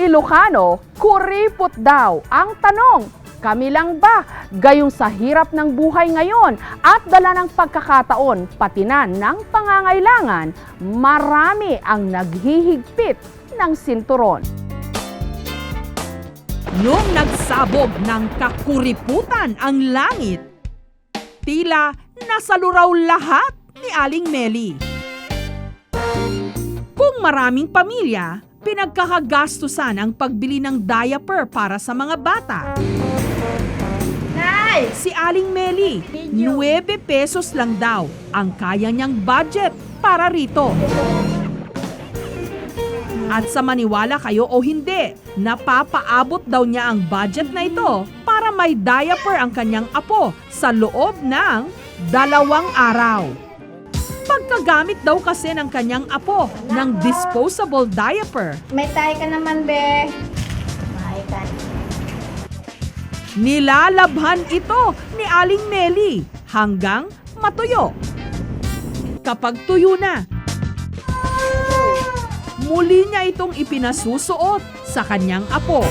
Ilocano, kuripot daw ang tanong. Kami lang ba? Gayong sa hirap ng buhay ngayon at dala ng pagkakataon patinan ng pangangailangan, marami ang naghihigpit ng sinturon. Nung nagsabog ng kakuriputan ang langit, tila nasalo raw lahat ni Aling Meli. Kung maraming pamilya, pinagkakagastusan ang pagbili ng diaper para sa mga bata. Si Aling Meli, 9 pesos lang daw ang kaya niyang budget para rito. At sa maniwala kayo o hindi, napapaabot daw niya ang budget na ito para may diaper ang kanyang apo sa loob ng 2 araw. Pagkagamit daw kasi ng kanyang apo ng disposable diaper, May tayo ka naman, be. May tayo. nilalabhan ito ni Aling Meli hanggang matuyo. Kapag tuyo na, muli niya itong ipinasusuot sa kanyang apo.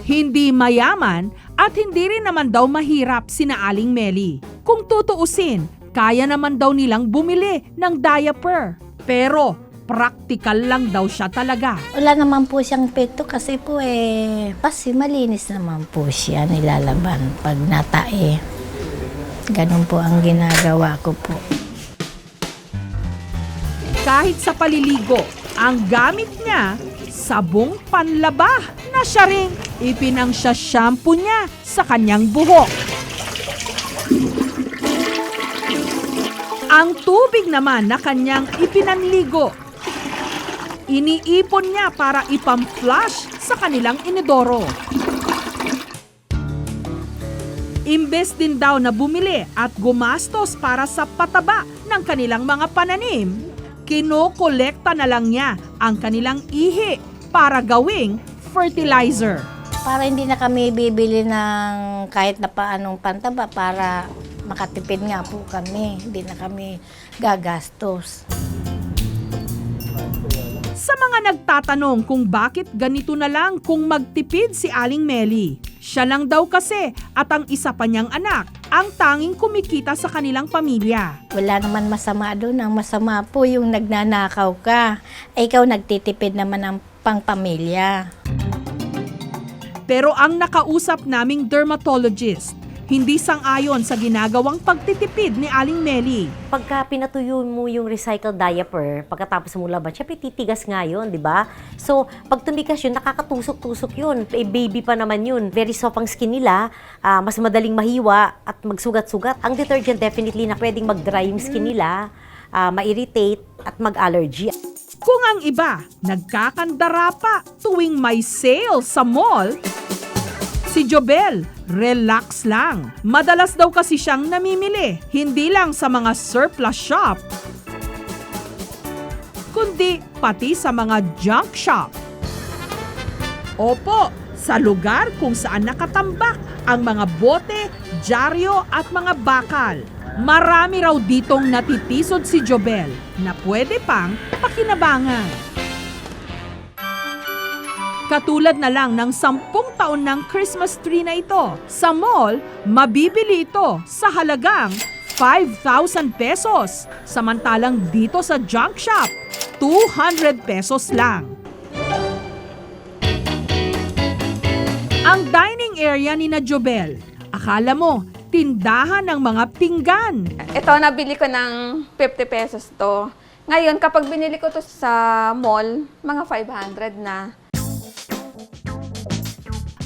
Hindi mayaman at hindi rin naman daw mahirap sina Aling Meli. Kung tutuusin, kaya naman daw nilang bumili ng diaper. Pero praktikal lang daw siya talaga. Wala naman po siyang pekto kasi po kasi malinis naman po siya nilalaban pag natae. Ganun po ang ginagawa ko po. Kahit sa paliligo, ang gamit niya, sabong panlaba na siya ring ipinangsya-shampoo niya sa kanyang buhok. Ang tubig naman na kanyang ipinanligo, iniipon niya para ipam-flush sa kanilang inodoro. Imbes din daw na bumili at gumastos para sa pataba ng kanilang mga pananim, kinokolekta na lang niya ang kanilang ihi para gawing fertilizer. Para hindi na kami bibili ng kahit na paanong pantaba para makatipid nga po kami. Hindi na kami gagastos. Sa mga nagtatanong kung bakit ganito na lang kung magtipid si Aling Meli, siya lang daw kasi at ang isa pa niyang anak ang tanging kumikita sa kanilang pamilya. Wala naman masama doon. Ang masama po yung nagnanakaw ka. Ikaw nagtitipid naman ng pangpamilya. Pero ang nakausap naming dermatologist, hindi sang-ayon sa ginagawang pagtitipid ni Aling Meli. Pagka pinatuyo mo yung recycled diaper, pagkatapos mo laban, syempre titigas nga yun, di ba? So, pag tumigas yun, nakakatusok-tusok yun. Baby pa naman yun. Very soft ang skin nila, mas madaling mahiwa at magsugat-sugat. Ang detergent definitely na pwedeng mag-dry yung skin nila, ma-irritate at mag-allergy. Kung ang iba, nagkakandara pa tuwing may sale sa mall, si Jobel, relax lang. Madalas daw kasi siyang namimili, hindi lang sa mga surplus shop, kundi pati sa mga junk shop. Opo, sa lugar kung saan nakatambak ang mga bote, dyaryo at mga bakal. Marami raw ditong natitisod si Jobel na pwede pang pakinabangan. Katulad na lang ng 10 taon ng Christmas tree na ito. Sa mall, mabibili ito sa halagang 5,000 pesos. Samantalang dito sa junk shop, 200 pesos lang. Ang dining area ni na Jobel, akala mo, tindahan ng mga pinggan. Ito, nabili ko ng 50 pesos to. Ngayon, kapag binili ko to sa mall, mga 500 na.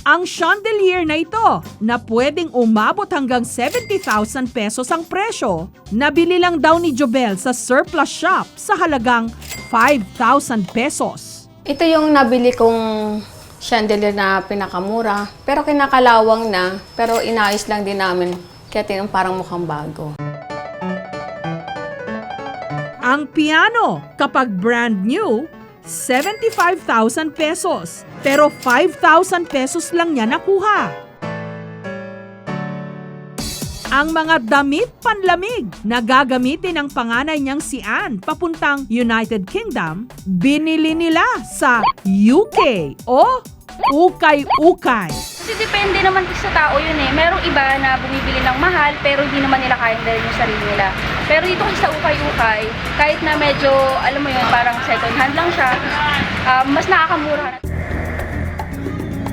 Ang chandelier na ito na pwedeng umabot hanggang 70,000 pesos ang presyo, nabili lang daw ni Jobel sa surplus shop sa halagang 5,000 pesos. Ito yung nabili kong chandelier na pinakamura, pero kinakalawang na, pero inayos lang din namin. Kaya tinang parang mukhang bago. Ang piano, kapag brand new, 75,000 pesos. Pero 5,000 pesos lang niya nakuha. Ang mga damit panlamig na gagamitin ng panganay niyang si Anne papuntang United Kingdom, binili nila sa UK o ukay-ukay. Kasi depende naman sa tao yun eh. Merong iba na bumibili ng mahal pero hindi naman nila kayang dalhin yung sarili nila. Pero dito kasi sa ukay-ukay, kahit na medyo, alam mo yun, parang second hand lang siya, mas nakakamura.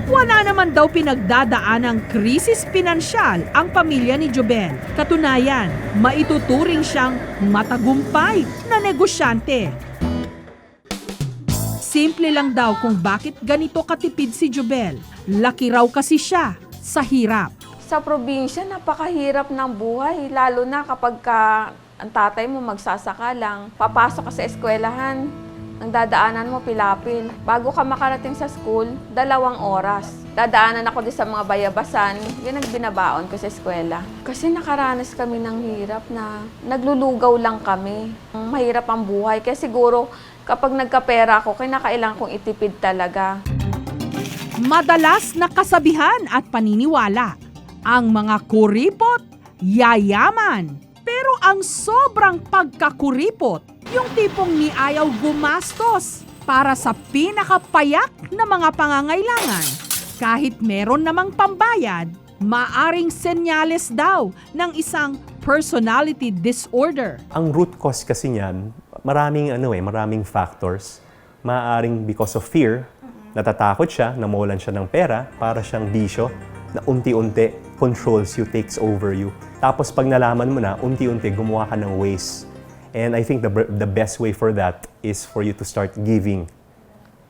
Wala naman daw pinagdadaan ng krisis pinansyal ang pamilya ni Jobel. Katunayan, maituturing siyang matagumpay na negosyante. Simple lang daw kung bakit ganito katipid si Jobel. Laki raw kasi siya sa hirap. Sa probinsya, napakahirap ng buhay. Lalo na kapag ang tatay mo magsasaka lang, papasok ka sa eskwelahan, ang dadaanan mo pilapil. Bago ka makarating sa school, 2 oras. Dadaanan ako din sa mga bayabasan, yun ang binabaon ko sa eskwela. Kasi nakaranas kami ng hirap na naglulugaw lang kami. Mahirap ang buhay, kaya siguro kapag nagkapera ako, kinakailangan kong itipid talaga. Madalas na kasabihan at paniniwala, ang mga kuripot, yayaman. Pero ang sobrang pagkakuripot, yung tipong ni ayaw gumastos para sa pinakapayak na mga pangangailangan. Kahit meron namang pambayad, maaring senyales daw ng isang personality disorder. Ang root cause kasi niyan, maraming factors. Maaring because of fear, natatakot siya, namulan siya ng pera, para siyang bisyo na unti-unti controls you, takes over you. Tapos pag nalaman mo na, unti-unti gumawa ka ng ways. And I think the best way for that is for you to start giving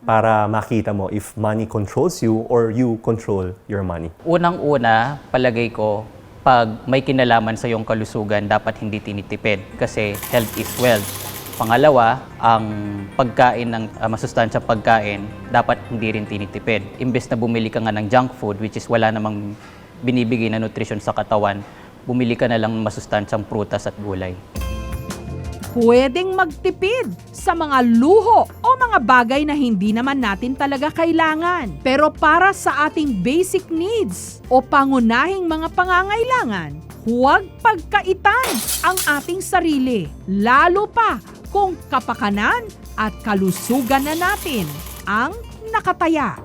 para makita mo if money controls you or you control your money. Unang-una, palagay ko, pag may kinalaman sa iyong kalusugan, dapat hindi tinitipid kasi health is wealth. Pangalawa, ang pagkain ng masustansyang pagkain, dapat hindi rin tinitipid. Imbes na bumili ka nga ng junk food, which is wala namang binibigay na nutrition sa katawan, bumili ka na lang ng masustansyang prutas at gulay. Pwedeng magtipid sa mga luho o mga bagay na hindi naman natin talaga kailangan. Pero para sa ating basic needs o pangunahing mga pangangailangan, huwag pagkaitan ang ating sarili. Lalo pa kung kapakanan at kalusugan na natin ang nakataya.